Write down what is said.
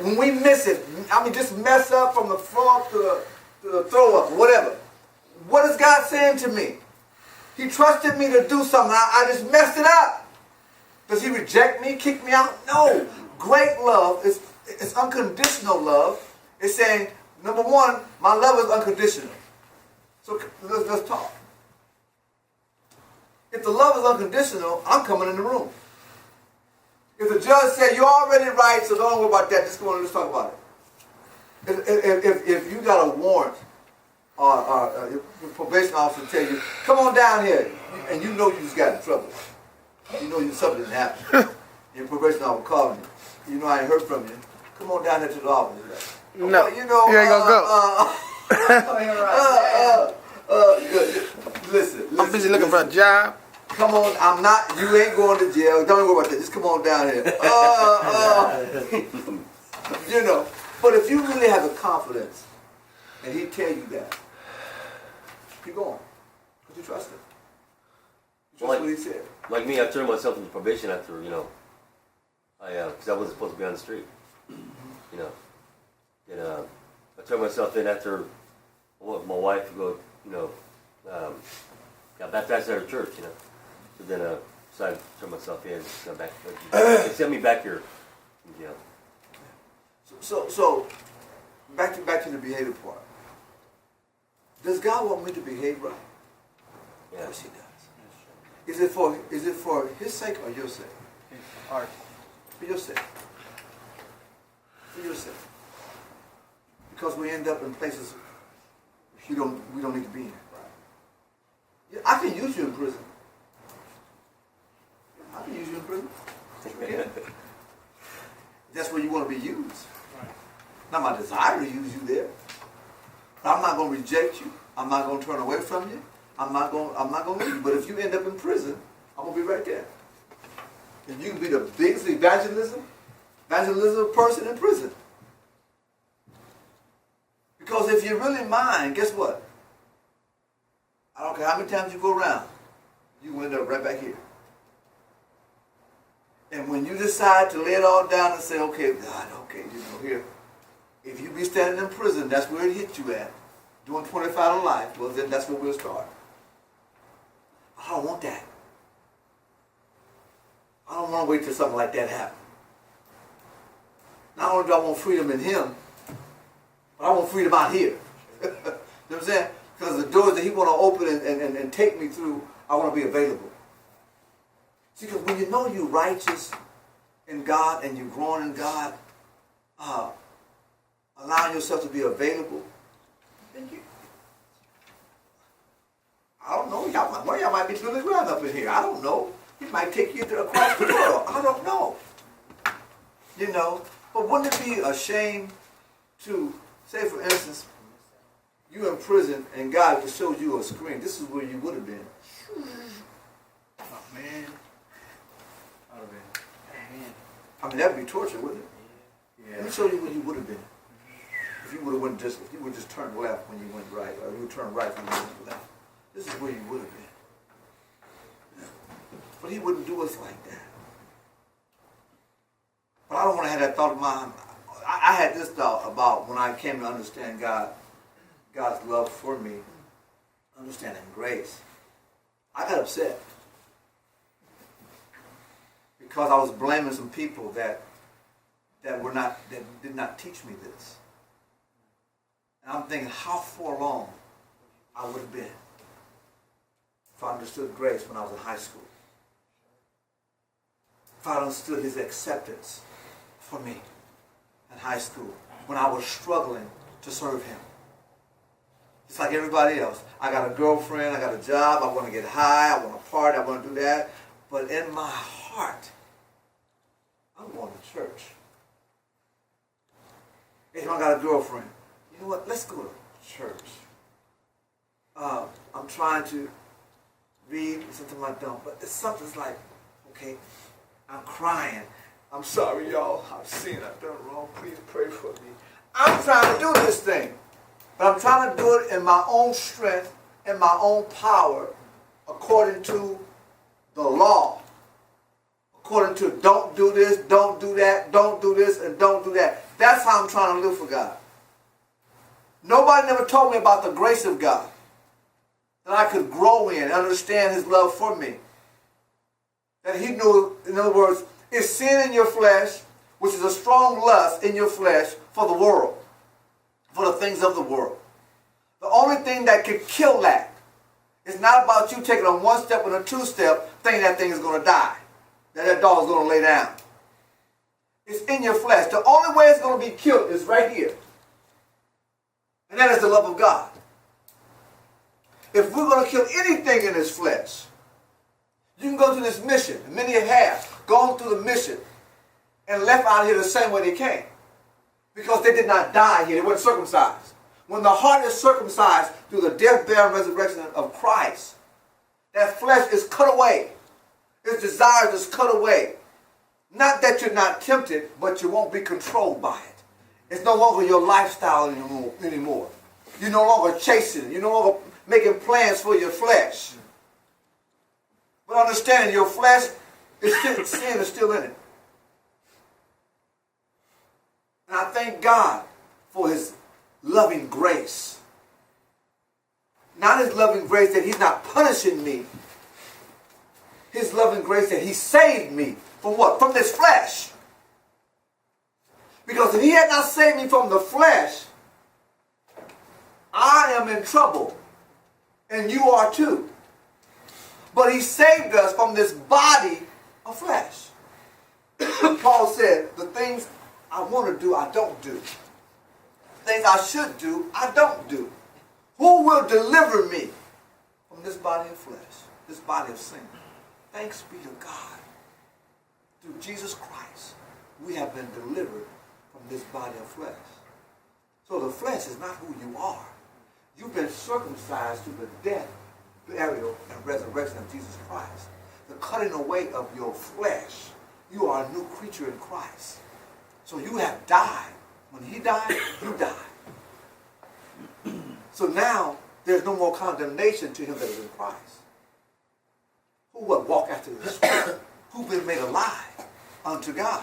When we miss it, I mean just mess up from the front to the throw up, whatever. What is God saying to me? He trusted me to do something. I just messed it up. Does he reject me, kick me out? No. Great love is unconditional love. It's saying, number one, my love is unconditional. So let's talk. If the love is unconditional, I'm coming in the room. If the judge said, you're already right, so don't worry about that, just go on and let's talk about it. If you got a warrant, or your probation officer tell you, come on down here, and you know you just got in trouble. You know something didn't happen. Your probation officer calling you. You know I ain't heard from you. Come on down here to the office. No, well, you know, you ain't gonna go. Listen. I'm busy looking for a job. Come on, you ain't going to jail. Don't worry about that. Just come on down here. You know, but if you really have the confidence, and he tell you that, keep going. Because you trust him. You trust what he said. Like me, I turned myself into probation after, because I wasn't supposed to be on the street. And I turned myself in after my wife got baptized at her church, So then I decided to turn myself in. Got back. They sent me back here. Yeah. So back to the behavior part. Does God want me to behave right? Yeah. Of course he does. Is it for his sake or your sake? Art. For your sake. For your sake. Because we end up in places we don't need to be in. Yeah, I can use you in prison. I can use you in prison. Yeah. That's where you want to be used. Not my desire to use you there. But I'm not going to reject you. I'm not going to turn away from you. I'm not going to leave you. But if you end up in prison, I'm going to be right there. And you can be the biggest evangelism person in prison. Because if you're really mine, guess what? I don't care how many times you go around, you end up right back here. And when you decide to lay it all down and say, okay, God, okay, here, if you be standing in prison, that's where it hit you at, doing 25 to life, well, then that's where we'll start. I don't want that. I don't want to wait till something like that happens. Not only do I want freedom in him, but I want freedom out here. You know what I'm saying? Because the doors that he want to open and take me through, I want to be available. See, because when you know you're righteous in God and you're growing in God, allowing yourself to be available, then I don't know, one of y'all might be Billy Graham up in here. I don't know. He might take you across the world. I don't know. But wouldn't it be a shame to, say for instance, you in prison and God just showed you a screen. This is where you would have been. Oh, man. I would have been. Man. I mean, that would be torture, wouldn't it? Yeah. Let me show you where you would have been. If you would have just turned left when you went right, or you turned right when you went left. This is where you would have been. But he wouldn't do us like that. But I don't want to have that thought of mine. I had this thought about when I came to understand God's love for me, understanding grace. I got upset because I was blaming some people that did not teach me this. And I'm thinking how far along I would have been if I understood grace when I was in high school. If I understood his acceptance for me in high school when I was struggling to serve him. It's like everybody else. I got a girlfriend, I got a job, I want to get high, I want to party, I want to do that. But in my heart, I'm going to church. If I got a girlfriend, you know what? Let's go to church. I'm trying to read, sometimes I don't, but it's something's like, okay, I'm crying. I'm sorry, y'all. I've sinned. I've done wrong. Please pray for me. I'm trying to do this thing. But I'm trying to do it in my own strength, in my own power, according to the law, according to don't do this, don't do that, don't do this, and don't do that. That's how I'm trying to live for God. Nobody never told me about the grace of God, that I could grow in and understand his love for me. That he knew, in other words, it's sin in your flesh, which is a strong lust in your flesh for the world, for the things of the world. The only thing that can kill that is not about you taking a one step and a two step, thinking that thing is going to die, that dog is going to lay down. It's in your flesh. The only way it's going to be killed is right here. And that is the love of God. If we're going to kill anything in this flesh, you can go to this mission, and many have gone through the mission and left out here the same way they came. Because they did not die here. They weren't circumcised. When the heart is circumcised through the death, burial, and resurrection of Christ, that flesh is cut away. Its desires is cut away. Not that you're not tempted, but you won't be controlled by it. It's no longer your lifestyle anymore. You're no longer chasing. You're no longer making plans for your flesh. But understanding your flesh, sin is still in it. And I thank God for his loving grace. Not his loving grace that he's not punishing me. His loving grace that he saved me from what? From this flesh. Because if he had not saved me from the flesh, I am in trouble. And you are too. But he saved us from this body of flesh. Paul said, the things I want to do, I don't do. Things I should do, I don't do. Who will deliver me from this body of flesh, this body of sin? Thanks be to God. Through Jesus Christ, we have been delivered from this body of flesh. So the flesh is not who you are. You've been circumcised through the death, burial, and resurrection of Jesus Christ. The cutting away of your flesh. You are a new creature in Christ. So you have died. When he died, you died. So now, there's no more condemnation to him that is in Christ. Who will walk after the Spirit? Who've been made alive unto God.